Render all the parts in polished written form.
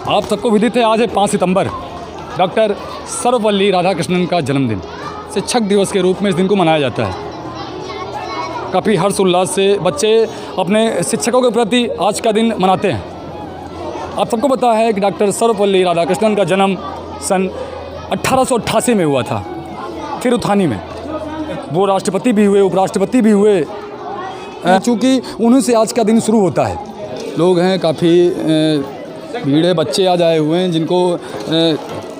आप सबको विदित है आज है 5 सितंबर, डॉक्टर सर्वपल्ली राधाकृष्णन का जन्मदिन। शिक्षक दिवस के रूप में इस दिन को मनाया जाता है। काफ़ी हर्ष उल्लास से बच्चे अपने शिक्षकों के प्रति आज का दिन मनाते हैं। आप सबको पता है कि डॉक्टर सर्वपल्ली राधाकृष्णन का जन्म सन 1888 में हुआ था, तिरुथानी में। वो राष्ट्रपति भी हुए, उपराष्ट्रपति भी हुए, चूँकि उन्हीं से आज का दिन शुरू होता है। लोग हैं, काफ़ी भीड़ है, बच्चे आज आए हुए हैं जिनको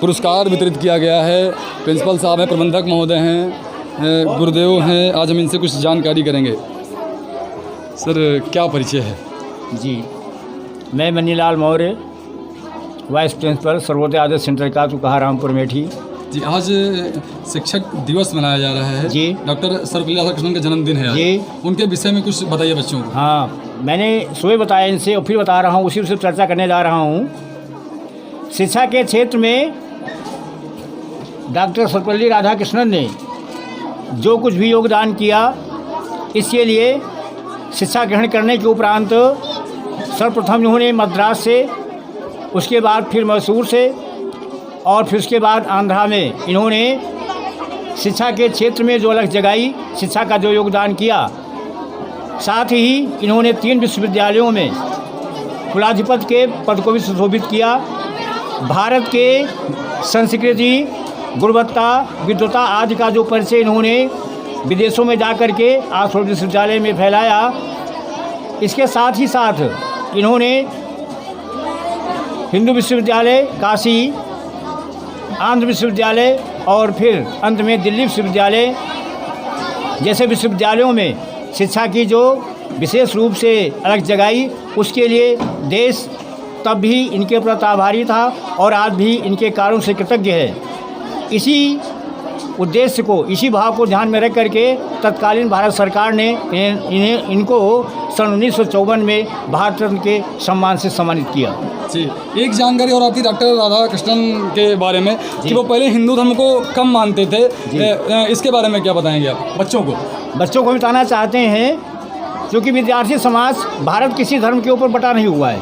पुरस्कार वितरित किया गया है। प्रिंसिपल साहब हैं, प्रबंधक महोदय हैं, गुरुदेव हैं। आज हम इनसे कुछ जानकारी करेंगे। सर, क्या परिचय है? जी, मैं मनीलाल मौर्य, वाइस प्रिंसिपल सर्वोदय आदर्श सेंटर का तुकहा रामपुर मेठी। जी, आज शिक्षक दिवस मनाया जा रहा है जी। डॉक्टर सर्वपल्ली राधाकृष्णन का जन्मदिन है आज। जी। उनके विषय में कुछ बताइए बच्चों को। हाँ, मैंने सुबह बताया इनसे और फिर बता रहा हूँ, उसी से चर्चा करने जा रहा हूँ। शिक्षा के क्षेत्र में डॉक्टर सर्वपल्ली राधाकृष्णन ने जो कुछ भी योगदान किया, इसके लिए शिक्षा ग्रहण करने के उपरांत सर्वप्रथम इन्होंने मद्रास से, उसके बाद फिर मैसूर से और फिर उसके बाद आंध्रा में इन्होंने शिक्षा के क्षेत्र में जो अलग जगाई, शिक्षा का जो योगदान किया, साथ ही इन्होंने 3 विश्वविद्यालयों में कुलाधिपति के पद को भी सुशोभित किया। भारत के संस्कृति, गुणवत्ता, विद्वता आदि का जो परिचय इन्होंने विदेशों में जाकर के ऑक्सफोर्ड विश्वविद्यालय में फैलाया। इसके साथ ही साथ इन्होंने हिंदू विश्वविद्यालय काशी, आंध्र विश्वविद्यालय और फिर अंत में दिल्ली विश्वविद्यालय जैसे विश्वविद्यालयों में शिक्षा की जो विशेष रूप से अलग जगाई, उसके लिए देश तब भी इनके प्रति आभारी था और आज भी इनके कार्यों से कृतज्ञ है। इसी उद्देश्य को, इसी भाव को ध्यान में रख करके तत्कालीन भारत सरकार ने इनको सन 1954 में भारत रत्न के सम्मान से सम्मानित किया। जी, एक जानकारी और आती डॉक्टर राधाकृष्णन के बारे में कि वो पहले हिंदू धर्म को कम मानते थे। इसके बारे में क्या बताएंगे आप बच्चों को? बच्चों को बताना चाहते हैं, क्योंकि विद्यार्थी समाज भारत किसी धर्म के ऊपर बटा नहीं हुआ है।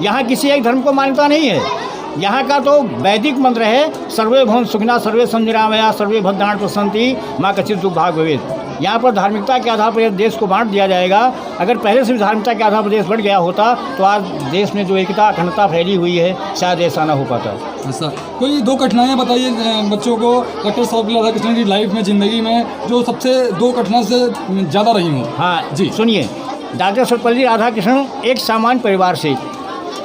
यहाँ किसी एक धर्म को मान्यता नहीं है। यहाँ का तो वैदिक मंत्र है, सर्वे भवन सुखिनः सर्वे सन्तु निरामया सर्वे भद्राणि पश्यन्ति मा कश्चित् दुःखं भाग् भवेत्। यहाँ पर धार्मिकता के आधार पर देश को बांट दिया जाएगा। अगर पहले से भी धार्मिकता के आधार पर देश बढ़ गया होता तो आज देश में जो एकता अखंडता फैली हुई है, शायद ऐसा ना हो पाता। ऐसा कोई 2 कठिनाइयाँ बताइए बच्चों को डॉक्टर सर्वपल्ली राधाकृष्णन की लाइफ में, ज़िंदगी में, जो सबसे 2 कठिनाई से ज़्यादा रही हो। हाँ जी, सुनिए। डॉक्टर सर्वपल्ली राधाकृष्णन एक सामान्य परिवार से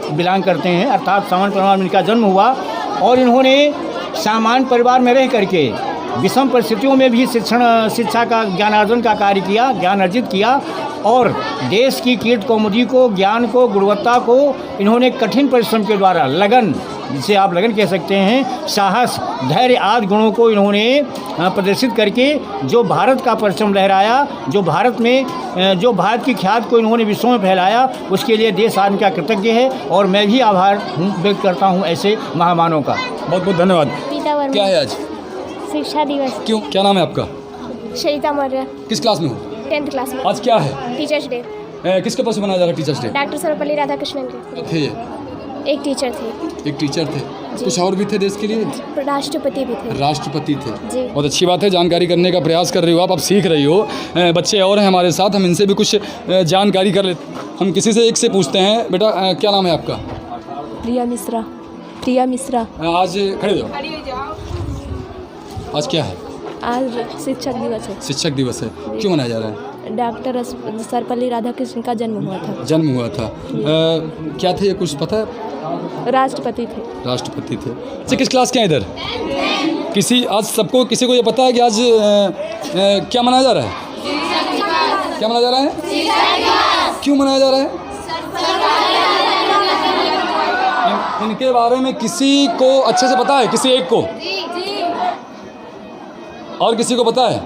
बिलोंग करते हैं, अर्थात सामान्य परिवार में इनका जन्म हुआ और इन्होंने सामान्य परिवार में रह करके विषम परिस्थितियों में भी शिक्षा का ज्ञानार्जन का कार्य किया, ज्ञान अर्जित किया और देश की कीर्ति कौमुदी को, ज्ञान को, गुणवत्ता को इन्होंने कठिन परिश्रम के द्वारा, लगन, जिसे आप लगन कह सकते हैं, साहस, धैर्य आदि गुणों को इन्होंने प्रदर्शित करके जो भारत का परचम लहराया, जो भारत की ख्याति को इन्होंने विश्व में फैलाया, उसके लिए देश आज का कृतज्ञ है और मैं भी आभार व्यक्त करता हूँ ऐसे महामानवों का। बहुत बहुत धन्यवाद। क्या है आज? शिक्षा दिवस। क्यों, क्या नाम है आपका? शरीता मौर्य। किस क्लास में हो? 10th क्लास में। आज क्या है? Teachers day. किसके पास मनाया जा रहा है teachers day? Doctor Sarvepalli Radhakrishnan के थे ये? एक टीचर थे। एक टीचर थे, कुछ और भी थे देश के लिए? राष्ट्रपति भी थे। राष्ट्रपति थे जी। बहुत अच्छी बात है, जानकारी करने का प्रयास कर रही हो आप सीख रही हो। बच्चे और हैं हमारे साथ, हम इनसे भी कुछ जानकारी कर लेते। हम किसी से एक से पूछते हैं, बेटा क्या नाम है आपका? प्रिया मिश्रा। प्रिया मिश्रा। आज खड़े हो, आज क्या है? आज शिक्षक दिवस है। शिक्षक दिवस है, क्यों मनाया जा रहा है? डॉक्टर सर्वपल्ली राधाकृष्णन का जन्म हुआ था। जन्म हुआ था। क्या थे, ये कुछ पता है? राष्ट्रपति थे। राष्ट्रपति थे। अच्छा, किस क्लास के हैं इधर? आज सबको, किसी को ये पता है कि आज क्या मनाया जा रहा है? क्या मनाया जा रहा है? क्यों मनाया जा रहा है? इनके बारे में किसी को अच्छे से पता है? किसी एक को? और किसी को पता है?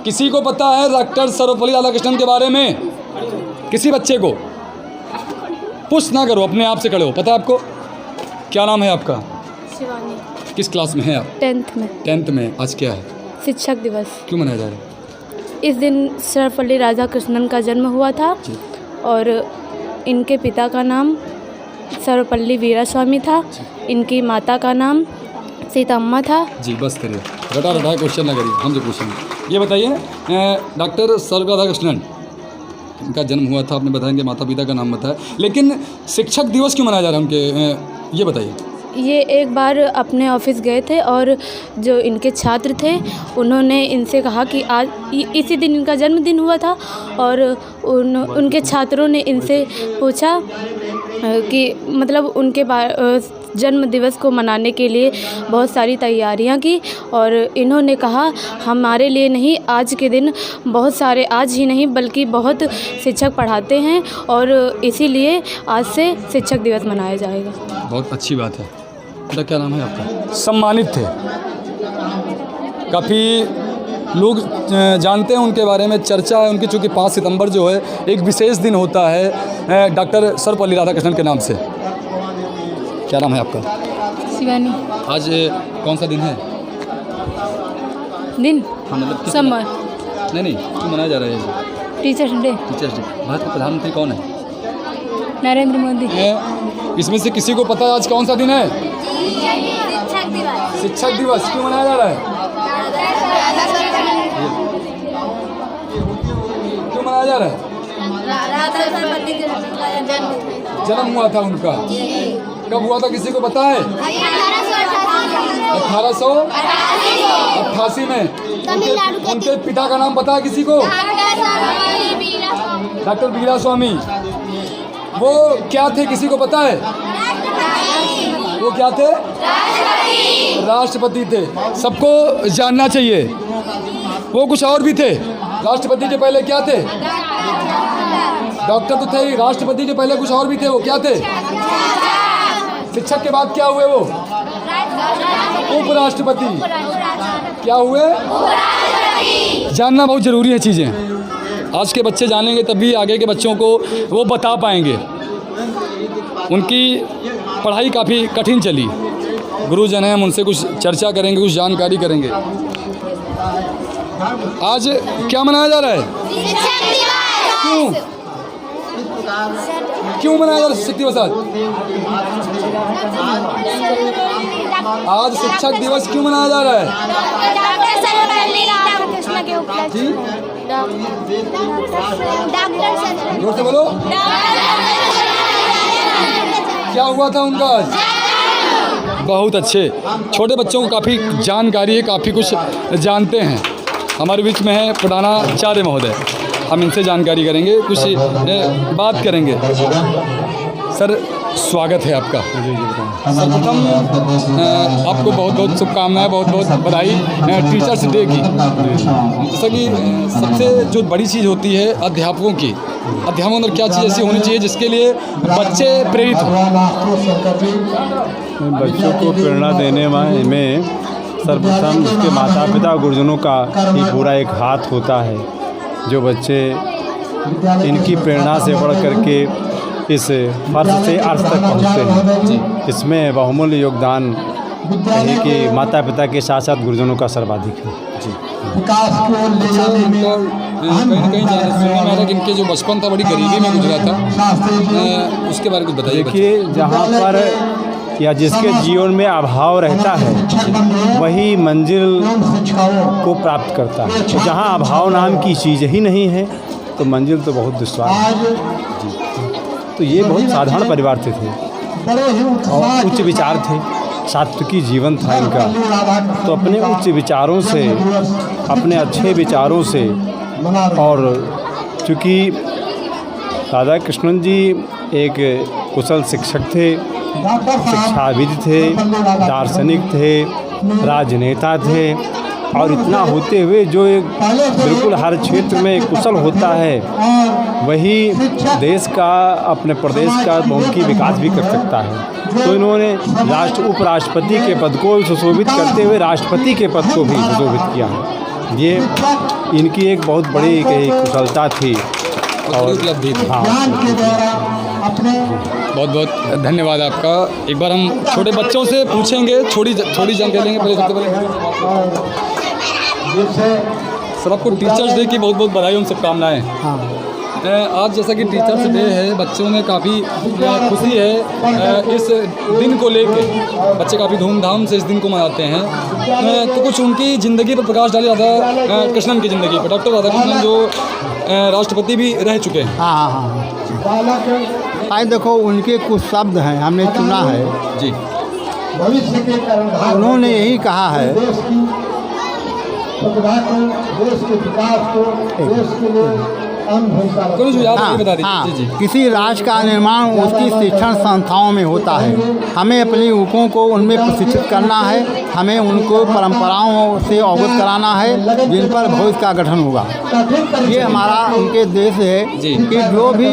किसी को पता है डॉक्टर सर्वपल्ली राधाकृष्णन के बारे में? किसी बच्चे को? पुश ना करो, अपने आप से खड़े हो। पता है आपको? क्या नाम है आपका? शिवानी। किस क्लास में है आप? 10th में। 10th में। आज क्या है? शिक्षक दिवस। क्यों मनाया जा रहा है? इस दिन सर्वपल्ली राधाकृष्णन का जन्म हुआ था और इनके पिता का नाम सर्वपल्ली वीरास्वामी था। इनकी माता का नाम सीतम्मा था। जी बस करिए, रटा रटा क्वेश्चन ना करिए, हमसे पूछेंगे। ये बताइए डॉक्टर सर्व राधाकृष्णन, इनका जन्म हुआ था, आपने बताया इनके माता पिता का नाम बताया, लेकिन शिक्षक दिवस क्यों मनाया जा रहा है उनके, ये बताइए। ये एक बार अपने ऑफिस गए थे और जो इनके छात्र थे उन्होंने इनसे कहा कि आज इसी दिन इनका जन्मदिन हुआ था और उनके छात्रों ने इनसे पूछा कि मतलब उनके जन्म दिवस को मनाने के लिए बहुत सारी तैयारियां की और इन्होंने कहा हमारे लिए नहीं, आज के दिन बहुत सारे, आज ही नहीं बल्कि बहुत शिक्षक पढ़ाते हैं और इसीलिए आज से शिक्षक दिवस मनाया जाएगा। बहुत अच्छी बात है। बेटा क्या नाम है आपका? सम्मानित थे, काफ़ी लोग जानते हैं उनके बारे में, चर्चा है उनकी, चूँकि 5 सितंबर जो है एक विशेष दिन होता है डॉक्टर सर्वपल्ली राधाकृष्णन के नाम से। क्या नाम है आपका? शिवानी। आज कौन सा दिन है? दिन हाँ मतलब सोमवार। नहीं क्यों मनाया जा रहा है? Teachers day. Teachers day. Bharat के प्रधानमंत्री कौन है? नरेंद्र मोदी। इसमें से किसी को पता है आज कौन सा दिन है? शिक्षक दिवस। क्यों मनाया जा रहा है? क्यों मनाया जा रहा है? जन्म हुआ था उनका। कब हुआ था किसी को पता है? 1888 में। उनके पिता का नाम पता है किसी को? डॉक्टर वीरास्वामी। वो क्या थे किसी को पता है? वो क्या थे? राष्ट्रपति थे। सबको जानना चाहिए। वो कुछ और भी थे। राष्ट्रपति के पहले क्या थे? डॉक्टर तो थे ही, राष्ट्रपति के पहले कुछ और भी थे। वो क्या थे? शिक्षक के बाद क्या हुए? वो उपराष्ट्रपति। क्या हुए? जानना बहुत ज़रूरी है चीज़ें। आज के बच्चे जानेंगे तभी आगे के बच्चों को वो बता पाएंगे। उनकी पढ़ाई काफ़ी कठिन चली। गुरुजन हैं, हम उनसे कुछ चर्चा करेंगे, कुछ जानकारी करेंगे। आज क्या मनाया जा रहा है? क्यों मनाया जा रहा है शिक्षक दिवस? आज शिक्षक दिवस क्यों मनाया जा रहा है? जी जोर से बोलो। क्या हुआ था उनका आज? बहुत अच्छे। छोटे बच्चों को काफ़ी जानकारी है, काफ़ी कुछ जानते हैं। हमारे बीच में है प्रधानाचार्य महोदय, हम इनसे जानकारी करेंगे, कुछ बात करेंगे। सर स्वागत है आपका। सर्वप्रथम आपको बहुत बहुत शुभकामनाएं, बहुत बहुत बधाई टीचर्स डे की। जैसा कि सबसे जो बड़ी चीज़ होती है अध्यापकों की, अध्यापकों अंदर क्या चीज़ ऐसी होनी चाहिए जिसके लिए बच्चे प्रेरित हों? बच्चों को प्रेरणा देने में सर्वप्रथम उसके माता पिता गुरुजनों का ही पूरा एक हाथ होता है। जो बच्चे इनकी प्रेरणा से बढ़ करके इस फर्श से अर्श तक पहुँचते हैं, इसमें बहुमूल्य योगदान है कि माता पिता के साथ साथ गुरुजनों का सर्वाधिक है। जी कहीं ना कहीं सुनने में आ रहा है कि इनके जो बचपन था बड़ी गरीबी में गुजरा था, उसके बारे में कुछ बताइए। देखिए, जहाँ पर या जिसके जीवन में अभाव रहता है वही मंजिल को प्राप्त करता है। जहाँ अभाव नाम की चीज़ ही नहीं है तो मंजिल तो बहुत दुश्वार है। जी तो ये बहुत साधारण परिवार से थे और उच्च विचार थे, सात्विकी जीवन था इनका। तो अपने उच्च विचारों से, अपने अच्छे विचारों से, और चूँकि राधा कृष्णन जी एक कुशल शिक्षक थे, शिक्षाविद थे, दार्शनिक थे, राजनेता थे, और इतना होते हुए जो एक बिल्कुल हर क्षेत्र में कुशल होता है वही देश का, अपने प्रदेश का बहुमुखी विकास भी कर सकता है। तो इन्होंने उपराष्ट्रपति के पद को सुशोभित करते हुए राष्ट्रपति के पद को भी सुशोभित किया है। ये इनकी एक बहुत बड़ी कुशलता थी और उपलब्धि थी। हाँ, बहुत बहुत धन्यवाद आपका। एक बार हम छोटे बच्चों से पूछेंगे, थोड़ी जानकारी लेंगे। पहले सबसे पहले सर आपको टीचर्स डे की बहुत बहुत बधाई और शुभकामनाएं। हाँ, आज जैसा कि टीचर्स डे है, बच्चों में काफ़ी खुशी है इस दिन को लेके, बच्चे काफ़ी धूमधाम से इस दिन को मनाते हैं। तो कुछ उनकी ज़िंदगी पर प्रकाश डाले राधा कृष्णन की ज़िंदगी पर। डॉक्टर राधा कृष्णन जो राष्ट्रपति भी रह चुके हैं। हाँ। आज देखो उनके कुछ शब्द हैं हमने चुना है जी। उन्होंने यही कहा है कौन जो याद बता दीजिए। जी। किसी राष्ट्र का निर्माण उसकी शिक्षण संस्थाओं में होता है। हमें अपने युवकों को उनमें प्रशिक्षित करना है। हमें उनको परंपराओं से अवगत कराना है जिन पर भविष्य का गठन होगा। ये हमारा उनके देश है कि जो भी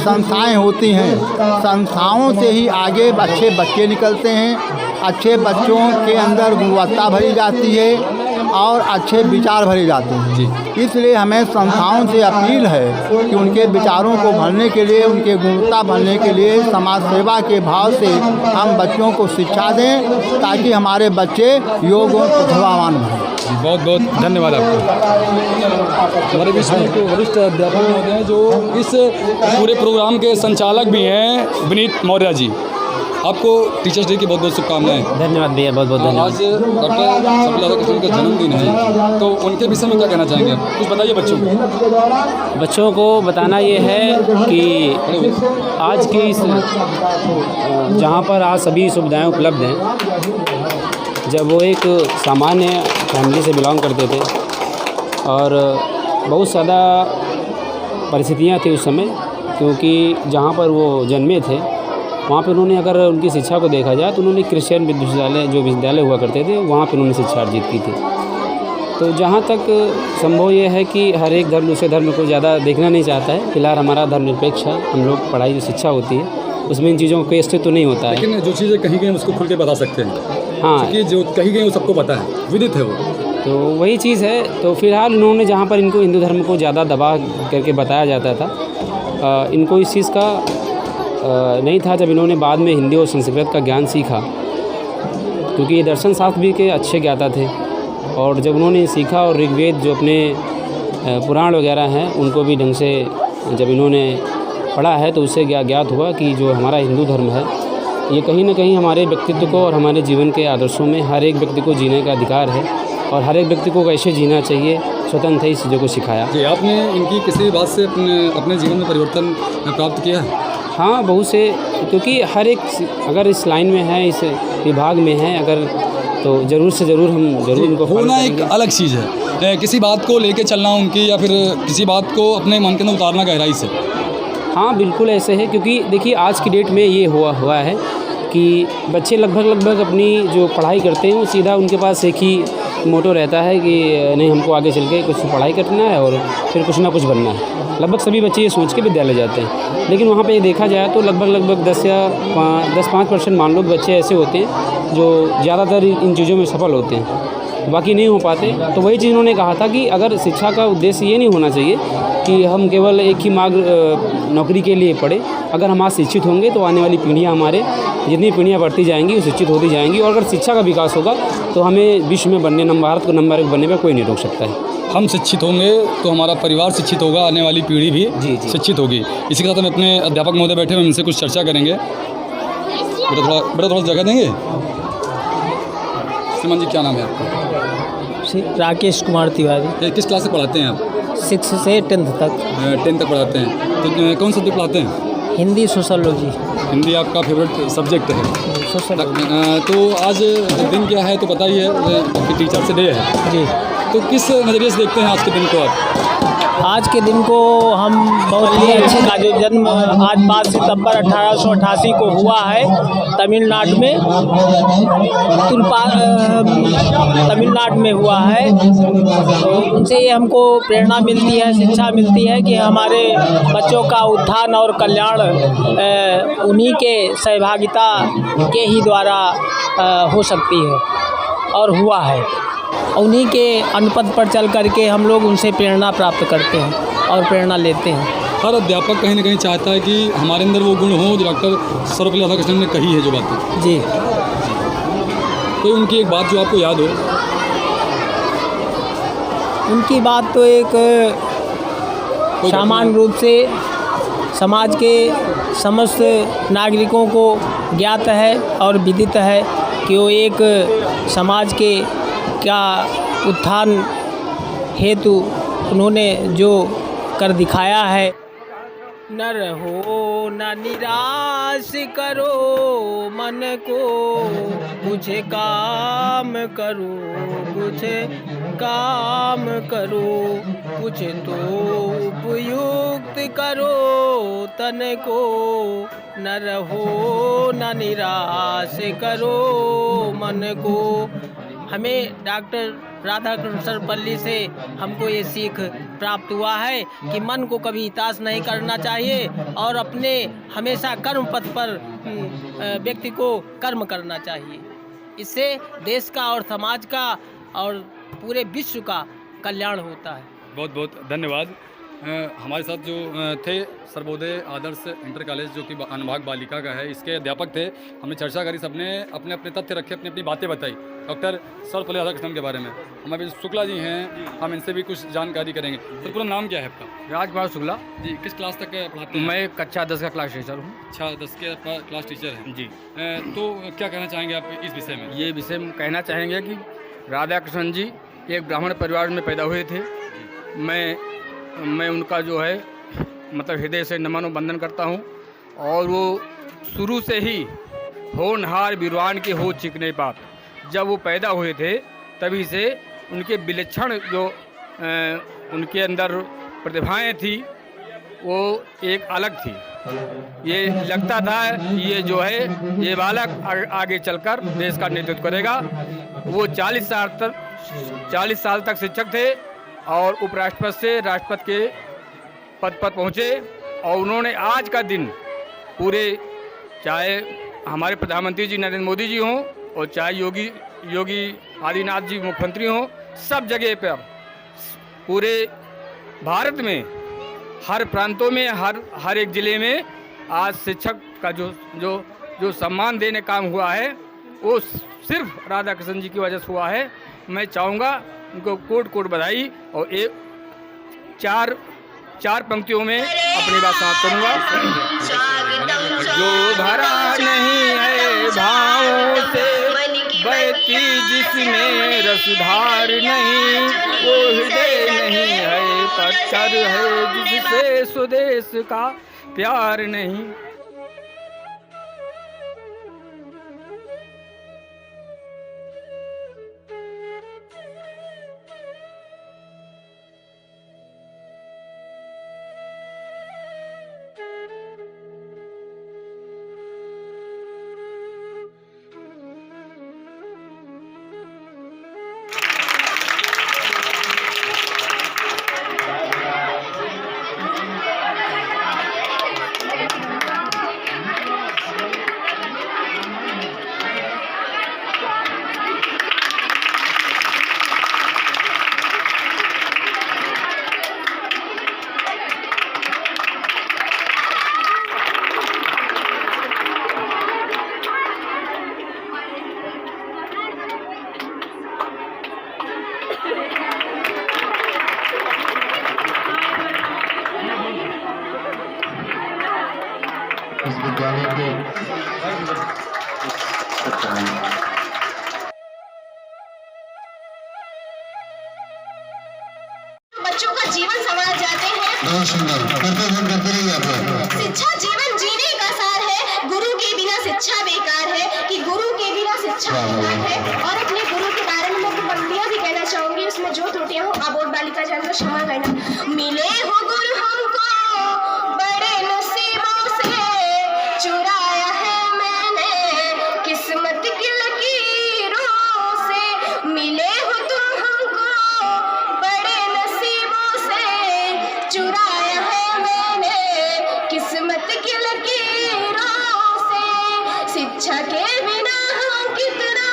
संस्थाएं होती हैं, संस्थाओं से ही आगे अच्छे बच्चे निकलते हैं। अच्छे बच्चों के अंदर गुणवत्ता भरी जाती है और अच्छे विचार भरे जाते हैं। इसलिए हमें संस्थाओं से अपील है कि उनके विचारों को भरने के लिए, उनके गुणवत्ता भरने के लिए समाज सेवा के भाव से हम बच्चों को शिक्षा दें ताकि हमारे बच्चे योग और प्रतिभावान बनें। बहुत बहुत धन्यवाद आपको। हमारे बीच में एक वरिष्ठ अध्यापक महोदय हैं जो इस पूरे प्रोग्राम के संचालक भी हैं, विनीत मौर्य जी। आपको टीचर्स डे की बहुत बहुत शुभकामनाएं। धन्यवाद भैया, बहुत बहुत धन्यवाद। आज डॉक्टर सर्वपल्ली राधाकृष्णन का जन्मदिन है, तो उनके विषय में क्या कहना चाहेंगे आप? कुछ बताइए बच्चों को। बच्चों को बताना ये है कि आज की इस जहाँ पर आज सभी सुविधाएं उपलब्ध हैं, जब वो एक सामान्य फैमिली से बिलोंग करते थे और बहुत ज़्यादा परिस्थितियाँ थी उस समय, क्योंकि जहाँ पर वो जन्मे थे वहाँ पे उन्होंने, अगर उनकी शिक्षा को देखा जाए तो उन्होंने क्रिश्चियन विश्वविद्यालय, जो विश्वविद्यालय हुआ करते थे, वहाँ पे उन्होंने शिक्षा अर्जित की थी। तो जहाँ तक संभव ये है कि हर एक धर्म दूसरे धर्म को ज़्यादा देखना नहीं चाहता है। फिलहाल हमारा धर्मनिरपेक्ष है, हम लोग पढ़ाई जो शिक्षा होती है उसमें इन चीज़ों को अस्तित्व तो नहीं होता है। लेकिन जो चीज़ें कही गई उसको खुल के बता सकते हैं। हाँ, क्योंकि जो कही गई वो सबको पता है, विदित है वो। तो वही चीज़ है। तो फिलहाल उन्होंने जहाँ पर इनको हिंदू धर्म को ज़्यादा दबा करके बताया जाता था, इनको इस चीज़ का नहीं था। जब इन्होंने बाद में हिंदी और संस्कृत का ज्ञान सीखा, क्योंकि ये दर्शन शास्त्र भी के अच्छे ज्ञाता थे, और जब उन्होंने सीखा और ऋग्वेद जो अपने पुराण वगैरह हैं उनको भी ढंग से जब इन्होंने पढ़ा है, तो उससे ज्ञात हुआ कि जो हमारा हिंदू धर्म है ये कहीं ना कहीं हमारे व्यक्तित्व को और हमारे जीवन के आदर्शों में हर एक व्यक्ति को जीने का अधिकार है और हर एक व्यक्ति को कैसे जीना चाहिए स्वतंत्र है, इस चीज़ों को सिखाया। जी, आपने इनकी किसी बात से अपने जीवन में परिवर्तन प्राप्त किया है? हाँ, बहुत से, क्योंकि हर एक अगर इस लाइन में है, इस विभाग में है अगर, तो ज़रूर से ज़रूर हम ज़रूर उनको होना एक अलग चीज़ है। किसी बात को लेके चलना उनकी, या फिर किसी बात को अपने मन के अंदर उतारना गहराई से। हाँ, बिल्कुल ऐसे है। क्योंकि देखिए आज की डेट में ये हुआ है कि बच्चे लगभग अपनी जो पढ़ाई करते हैं वो सीधा उनके पास एक ही मोटो रहता है कि नहीं, हमको आगे चल के कुछ पढ़ाई करना है और फिर कुछ ना कुछ बनना है। लगभग सभी बच्चे ये सोच के विद्यालय जाते हैं, लेकिन वहाँ पे देखा जाए तो लगभग 10-5% मान लो बच्चे ऐसे होते हैं जो ज़्यादातर इन चीज़ों में सफल होते हैं, बाकी नहीं हो पाते। तो वही चीज़ उन्होंने कहा था कि अगर शिक्षा का उद्देश्य ये नहीं होना चाहिए कि हम केवल एक ही मार्ग नौकरी के लिए पढ़े। अगर हम आज शिक्षित होंगे तो आने वाली पीढ़ियाँ, हमारे जितनी पीढ़ियाँ बढ़ती जाएंगी वो शिक्षित होती जाएंगी, और अगर शिक्षा का विकास होगा तो हमें विश्व में बनने, भारत को नंबर 1 बनने में कोई नहीं रोक सकता है। हम शिक्षित होंगे तो हमारा परिवार शिक्षित होगा, आने वाली पीढ़ी भी जी। शिक्षित होगी। इसी के साथ हम अपने अध्यापक महोदय बैठे हुए, इनसे कुछ चर्चा करेंगे। बेटा थोड़ा जगह देंगे। श्रीमान जी, क्या नाम है आपका? राकेश कुमार तिवारी। किस क्लास से पढ़ाते हैं आप? 6 से 10th तक। 10th तक पढ़ाते हैं। तो कौन सब्जेक्ट पढ़ाते हैं? हिंदी, सोशलॉजी। हिंदी आपका फेवरेट सब्जेक्ट है? सोशलॉजी। तो आज दिन क्या है तो बताइए, कि टीचर्स डे है जी। तो किस नज़रिए से देखते हैं आज के दिन को आप? आज के दिन को हम बहुत ही अच्छे का जो जन्म आज 5 सितंबर 1888 को हुआ है तमिलनाडु में, तमिलनाडु में हुआ है। तो उनसे ये हमको प्रेरणा मिलती है, शिक्षा मिलती है कि हमारे बच्चों का उत्थान और कल्याण उन्हीं के सहभागिता के ही द्वारा हो सकती है और हुआ है। उन्हीं के अनुपद पर चल करके हम लोग उनसे प्रेरणा प्राप्त करते हैं और प्रेरणा लेते हैं। हर अध्यापक कहीं ना कहीं चाहता है कि हमारे अंदर वो गुण हो जो डॉक्टर सर्वपल्ली राधाकृष्णन ने कही है जो बातें। जी। कोई उनकी एक बात जो आपको याद हो? उनकी बात तो एक सामान्य रूप से समाज के समस्त नागरिकों को ज्ञात है और विदित है कि वो एक समाज के क्या उत्थान हेतु उन्होंने जो कर दिखाया है। न रहो न निराश करो मन को, कुछ काम करो कुछ काम करो, कुछ तो उपयुक्त करो तन को। न रहो न निराश करो मन को। हमें डॉक्टर राधाकृष्ण सर्वपल्ली से हमको ये सीख प्राप्त हुआ है कि मन को कभी हताश नहीं करना चाहिए और अपने हमेशा कर्म पथ पर व्यक्ति को कर्म करना चाहिए। इससे देश का और समाज का और पूरे विश्व का कल्याण होता है। बहुत बहुत धन्यवाद। हमारे साथ जो थे सर्वोदय आदर्श इंटर कॉलेज जो कि अनुभाग बालिका का है, इसके अध्यापक थे। हमने चर्चा करी, सबने अपने अपने तथ्य रखे, अपनी अपनी बातें बताई डॉक्टर सर्वपल्ली राधाकृष्णन के बारे में। हमारे शुक्ला जी हैं, हम इनसे भी कुछ जानकारी करेंगे। तो पूरा नाम क्या है आपका? राजकुमार शुक्ला जी। किस क्लास तक पढ़ाते हैं? मैं कक्षा 10 का क्लास टीचर हूँ। अच्छा, 10 के क्लास टीचर हैं जी। तो क्या कहना चाहेंगे आप इस विषय में? ये विषय में कहना चाहेंगे कि राधाकृष्णन जी एक ब्राह्मण परिवार में पैदा हुए थे। मैं उनका जो है मतलब हृदय से नमन वंदन करता हूँ। और वो शुरू से ही होनहार विद्वान के हो चिकने पात। जब वो पैदा हुए थे तभी से उनके विलक्षण जो उनके अंदर प्रतिभाएं थी वो एक अलग थी। ये लगता था ये जो है ये बालक आगे चलकर देश का नेतृत्व करेगा। वो 40 साल तक शिक्षक थे और उपराष्ट्रपति से राष्ट्रपति के पद पर पहुँचे। और उन्होंने आज का दिन पूरे, चाहे हमारे प्रधानमंत्री जी नरेंद्र मोदी जी हों और चाहे योगी आदित्यनाथ जी मुख्यमंत्री हों, सब जगह पर पूरे भारत में हर प्रांतों में हर एक ज़िले में आज शिक्षक का जो सम्मान देने काम हुआ है वो सिर्फ राधाकृष्णन जी की वजह से हुआ है। मैं चाहूँगा उनको कोट बधाई और एक चार पंक्तियों में अपनी बात समाप्त करूँगा। जो भरा नहीं है भावों से बहती जिसमें रसधार नहीं, वो हृदय नहीं है पत्थर है जिससे स्वदेश का प्यार नहीं। इस विद्यालय के बच्चों का जीवन संवार जाते हैं। बहुत सुंदर, करते रहिए आप। शिक्षा जीवन जीने का सार है। गुरु के बिना शिक्षा बेकार है, कि गुरु के बिना शिक्षा बेकार है। और अपने गुरु के बारे में मैं तो पंक्तियां भी कहना चाहूंगी, उसमें जो त्रुटियां हो आबोध बालिका जान को क्षमा करना। मिले हो गुरु हमको बड़े नसीबों से, चुराया है मैंने किस्मत की लकीरों से। मिले हो तुम हमको बड़े नसीबों से, चुराया है मैंने किस्मत की लकीरों से। शिक्षा के बिना हम कितना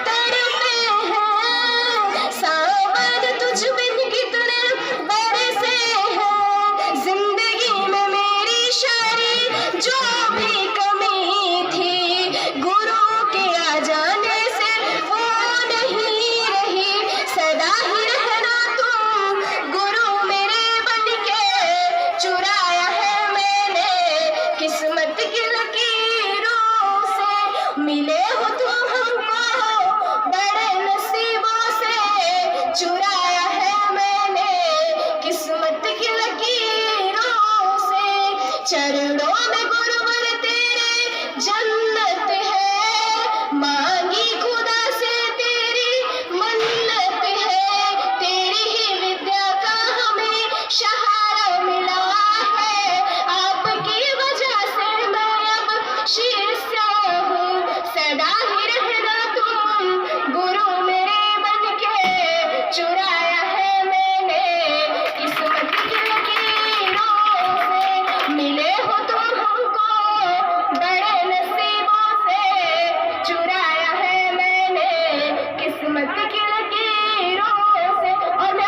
तड़पे हैं, सावध तुझ बिन कितने बरसे हैं। चरण